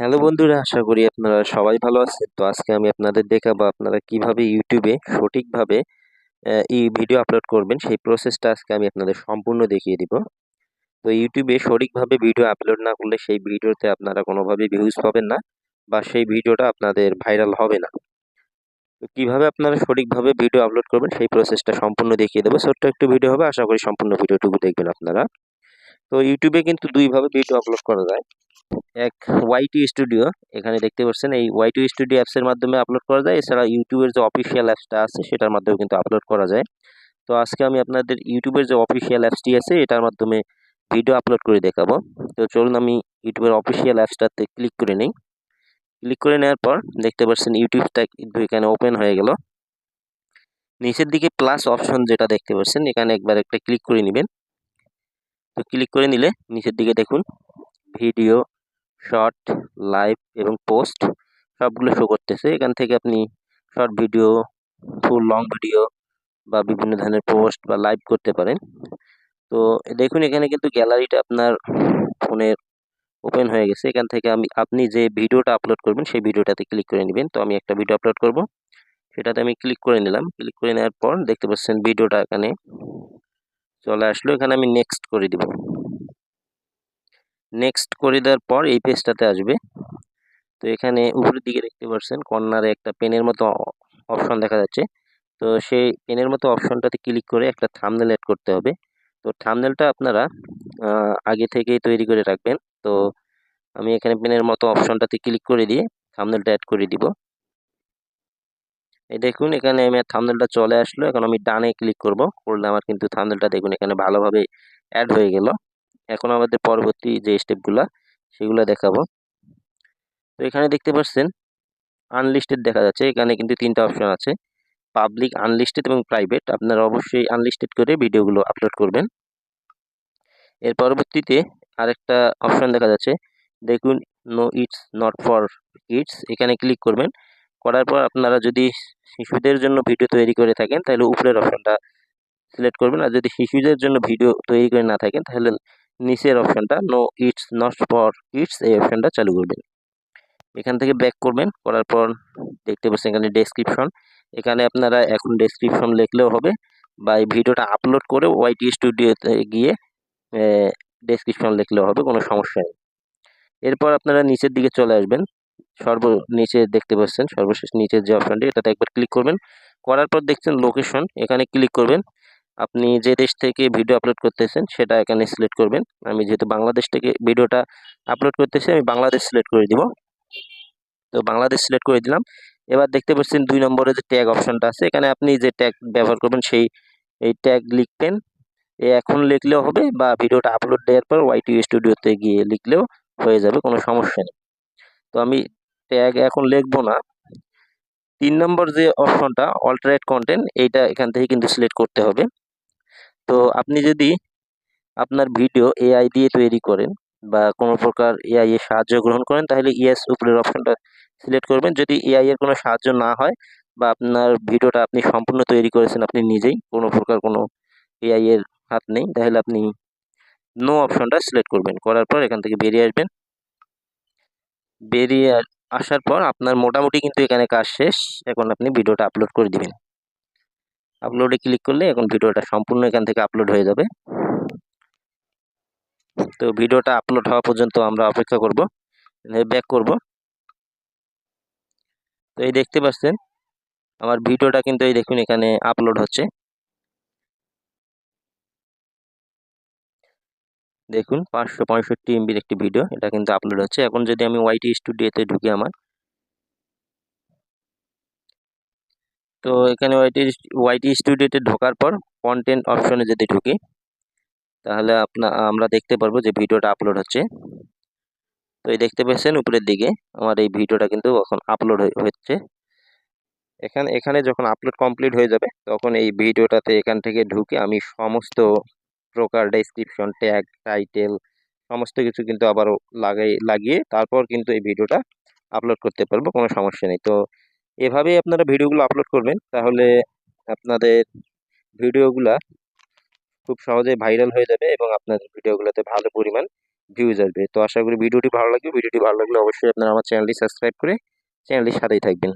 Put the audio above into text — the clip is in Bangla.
হ্যালো বন্ধুরা, আশা করি আপনারা সবাই ভালো আছেন। তো আজকে আমি আপনাদের দেখাবো আপনারা কিভাবে ইউটিউবে সঠিকভাবে এই ভিডিও আপলোড করবেন, সেই প্রসেসটা আজকে আমি আপনাদের সম্পূর্ণ দেখিয়ে দিব। তো ইউটিউবে সঠিকভাবে ভিডিও আপলোড না করলে সেই ভিডিওতে আপনারা কোনোভাবেই ভিউজ পাবেন না বা সেই ভিডিওটা আপনাদের ভাইরাল হবে না। তো কিভাবে আপনারা সঠিকভাবে ভিডিও আপলোড করবেন সেই প্রসেসটা সম্পূর্ণ দেখিয়ে দেবো। ছোট্ট একটু ভিডিও হবে, আশা করি সম্পূর্ণ ভিডিওটুকু দেখবেন আপনারা। তো ইউটিউবে কিন্তু দুইভাবে ভিডিও আপলোড করা যায়। এক, ওয়াইটি স্টুডিও, এখানে দেখতে পাচ্ছেন এই ওয়াইটি স্টুডিও অ্যাপসের মাধ্যমে আপলোড করা যায়। এছাড়া ইউটিউবের যে অফিসিয়াল অ্যাপসটা আছে সেটার মাধ্যমে কিন্তু আপলোড করা যায়। তো আজকে আমি আপনাদের ইউটিউবের যে অফিসিয়াল অ্যাপসটি আছে এটার মাধ্যমে ভিডিও আপলোড করে দেখাবো। তো চলুন আমি ইউটিউবের অফিসিয়াল অ্যাপসটাতে ক্লিক করে নিই। ক্লিক করে নেওয়ার পর দেখতে পাচ্ছেন ইউটিউবটা কিন্তু এখানে ওপেন হয়ে গেল। নিচের দিকে প্লাস অপশন যেটা দেখতে পাচ্ছেন এখানে একবার একটা ক্লিক করে নেবেন। তো ক্লিক করে নিলে নিচের দিকে দেখুন ভিডিও, শর্ট, লাইভ এবং পোস্ট সবগুলো শো করতেছে। এখান থেকে আপনি short video, full long video বা বিভিন্ন ধরনের পোস্ট বা লাইভ করতে পারেন। তো দেখুন এখানে কিন্তু গ্যালারিটা আপনার ফোনের ওপেন হয়ে গেছে। এখান থেকে আপনি যে ভিডিওটা আপলোড করবেন সেই ভিডিওটাতে ক্লিক করে নেবেন। তো আমি একটা ভিডিও আপলোড করব, সেটাতে আমি ক্লিক করে নিলাম। ক্লিক করে নেওয়ার পর দেখতে পাচ্ছেন ভিডিওটা এখানে চলে আসলো। এখানে আমি নেক্সট করে দিব। নেক্সট করে দেওয়ার পর এই পেজটাতে আসবে। তো এখানে উপরের দিকে দেখতে পাচ্ছেন কর্নারে একটা পেনের মতো অপশন দেখা যাচ্ছে। তো সেই পেনের মতো অপশনটাতে ক্লিক করে একটা থাম্বনেল অ্যাড করতে হবে। তো থাম্বনেলটা আপনারা আগে থেকেই তৈরি করে রাখবেন। তো আমি এখানে পেনের মতো অপশনটাতে ক্লিক করে দিয়ে থাম্বনেলটা অ্যাড করে দিব। এই দেখুন এখানে আমার থাম্বনেলটা চলে আসলো। এখন আমি ডানে ক্লিক করলে আমার কিন্তু থাম্বনেলটা দেখুন এখানে ভালোভাবে অ্যাড হয়ে গেল। এখন আমাদের পরবর্তী যে স্টেপগুলা সেগুলো দেখাবো। তো এখানে দেখতে পাচ্ছেন আনলিস্টেড দেখা যাচ্ছে। এখানে কিন্তু তিনটা অপশন আছে, পাবলিক, আনলিস্টেড এবং প্রাইভেট। আপনারা অবশ্যই আনলিস্টেড করে ভিডিওগুলো আপলোড করবেন। এর পরবর্তীতে আরেকটা অপশন দেখা যাচ্ছে, দেখুন no it's not for kids, এখানে ক্লিক করবেন। করার পর আপনারা যদি শিশুদের জন্য ভিডিও তৈরি করে থাকেন তাহলে উপরের অপশনটা সিলেক্ট করবেন, আর যদি শিশুদের জন্য ভিডিও তৈরি করে না থাকেন তাহলে নিচের অপশনটা no it's not for kids এই অপশনটা চালু করবেন। এখান থেকে ব্যাক করবেন, করার পর দেখতে পাচ্ছেন এখানে ডেসক্রিপশন। এখানে আপনারা এখন ডেসক্রিপশন লিখলেও হবে বা এই ভিডিওটা আপলোড করে ওয়াইটি স্টুডিওতে গিয়ে ডেসক্রিপশন লিখলেও হবে, কোনো সমস্যা নেই। এরপর আপনারা নিচের দিকে চলে আসবেন। নিচে দেখতে পাচ্ছেন সর্বশেষ নিচের যে অপশনটি এটাতে একবার ক্লিক করবেন। করার পর দেখছেন লোকেশন, এখানে ক্লিক করবেন। আপনি যে দেশ থেকে ভিডিও আপলোড করতেছেন সেটা এখানে সিলেক্ট করবেন। আমি যেহেতু বাংলাদেশ থেকে ভিডিওটা আপলোড করতেছি আমি বাংলাদেশ সিলেক্ট করে দিব। তো বাংলাদেশ সিলেক্ট করে দিলাম। এবার দেখতে পাচ্ছেন 2 নম্বরে যে ট্যাগ অপশনটা আছে, এখানে আপনি যে ট্যাগ ব্যবহার করবেন এই ট্যাগ লিখবেন। এখন লিখলেও হবে বা ভিডিওটা আপলোড দেওয়ার পর ওয়াইটি স্টুডিওতে গিয়ে লিখলেও হয়ে যাবে, কোনো সমস্যা নেই। তো আমি ট্যাগ এখন লিখবো না। 3 নম্বর যে অপশনটা অল্টারেট কন্টেন্ট, এইটা এখান থেকে কিন্তু সিলেক্ট করতে হবে। তো আপনি যদি আপনার ভিডিও এআই দিয়ে তৈরি করেন বা কোনো প্রকার এআই এর সাহায্য গ্রহণ করেন তাহলে ইয়েস উপরের অপশনটা সিলেক্ট করবেন। যদি এআই এর কোনো সাহায্য না হয় বা আপনার ভিডিওটা আপনি সম্পূর্ণ তৈরি করেছেন আপনি নিজেই, কোনো প্রকার কোনো এআই এর হাত নেই, তাহলে আপনি নো অপশনটা সিলেক্ট করবেন। করার পর এখান থেকে বেরিয়ে আসবেন। বেরিয়ে আসার পর আপনার মোটামুটি কিন্তু এখানে কাজ শেষ। এখন আপনি ভিডিওটা আপলোড করে দিবেন। আপলোডে ক্লিক করলে এখন ভিডিওটা সম্পূর্ণ এখান থেকে আপলোড হয়ে যাবে। তো ভিডিওটা আপলোড হওয়া পর্যন্ত আমরা অপেক্ষা করব, ব্যাক করব। তো এই দেখতে পাচ্ছেন আমার ভিডিওটা কিন্তু এই দেখুন এখানে আপলোড হচ্ছে। দেখুন 565 এমবির একটি ভিডিও, এটা কিন্তু আপলোড হচ্ছে। এখন যদি আমি ওয়াইটি স্টুডিওতে ঢুকি তো এখানে ওয়াইটি স্টুডিওতে ঢোকার পর কন্টেন্ট অপশনে যদি ঢুকি তাহলে আমরা দেখতে পারবো যে ভিডিওটা আপলোড হচ্ছে। তো এই দেখতে পাচ্ছেন উপরের দিকে আমার এই ভিডিওটা কিন্তু এখন আপলোড হচ্ছে। এখানে এখানে যখন আপলোড কমপ্লিট হয়ে যাবে তখন এই ভিডিওটাতে এখান থেকে ঢুকে আমি সমস্ত প্রকার ডেসক্রিপশন, ট্যাগ, টাইটেল সমস্ত কিছু কিন্তু আবারও লাগিয়ে তারপর কিন্তু এই ভিডিওটা আপলোড করতে পারবো, কোনো সমস্যা নেই। তো এভাবেই আপনারা ভিডিওগুলো আপলোড করবেন, তাহলে আপনাদের ভিডিওগুলা খুব সহজে ভাইরাল হয়ে যাবে এবং আপনাদের ভিডিওগুলোতে ভালো পরিমাণ ভিউজ আসবে। তো আশা করি ভিডিওটি ভালো লাগবে। ভিডিওটি ভালো লাগলে অবশ্যই আপনারা আমার চ্যানেলটি সাবস্ক্রাইব করে চ্যানেলটির সাথেই থাকবেন।